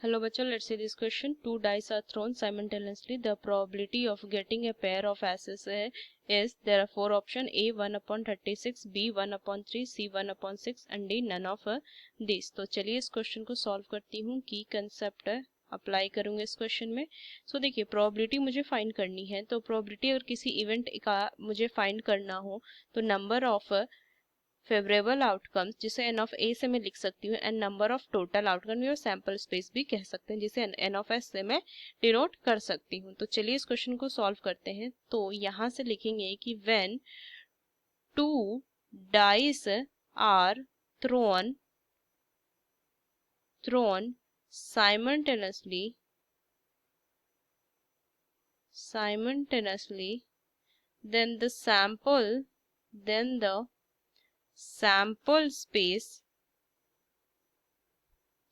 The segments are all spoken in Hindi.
Hello bachcho, let's see this question. Two dice are thrown simultaneously. The probability of getting a pair of aces is there are four options: A 1/36, B 1/3, C 1/6 and D none of these. तो चलिए इस क्वेश्चन को सॉल्व करती हूँ. की कंसेप्ट अप्लाई करूँगी इस क्वेश्चन में. सो देखिए प्रोबेबिलिटी मुझे फाइंड करनी है. तो प्रोबेबिलिटी अगर किसी इवेंट का मुझे फाइंड करना हो तो नंबर ऑफ फेवरेबल आउटकम्स जिसे एन ऑफ ए से मैं लिख सकती हूँ and number of total outcome और सैम्पल स्पेस भी कह सकते हैं जिसे एन ऑफ एस से मैं डिनोट कर सकती हूँ. तो चलिए इस क्वेश्चन को सॉल्व करते हैं. तो यहाँ से लिखेंगे कि when two dice are thrown simultaneously then the sample space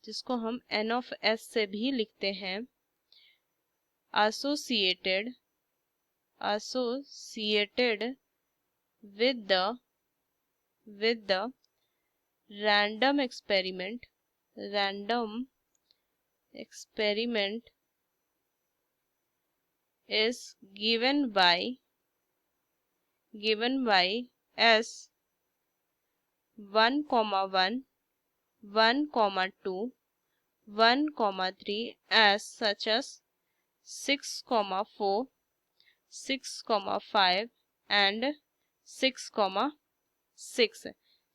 जिसको हम n of s से भी लिखते हैं associated with the random experiment is given by s 1, 1, 1, 2, 1, 3 as such as 6, 4, 6, 5 and 6, 6.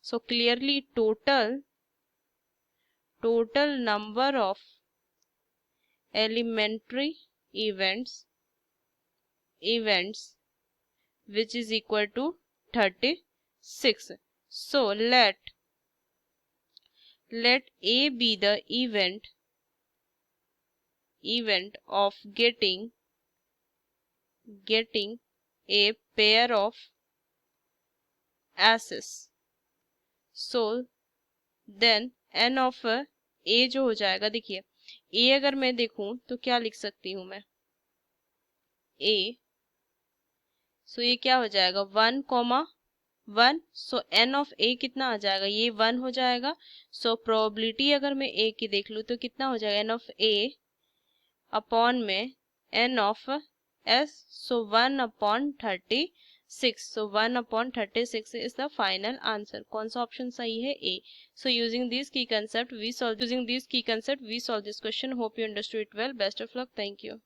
So clearly total number of elementary events which is equal to 36. So let A be the event of getting a pair of aces. So then n of a जो हो जाएगा, देखिए a अगर मैं देखूं तो क्या लिख सकती हूँ मैं a. सो ये क्या हो जाएगा 1, 1. सो n ऑफ a कितना आ जाएगा, ये 1 हो जाएगा. सो प्रोबेबिलिटी अगर मैं a की देख लूँ तो कितना हो जाएगा n ऑफ a अपॉन में n of s. So 1/36. So 1/36 is the final answer. कौन सा ऑप्शन सही है, a. So using this key concept we solve this question. Hope you understood it well. Best of luck. Thank you.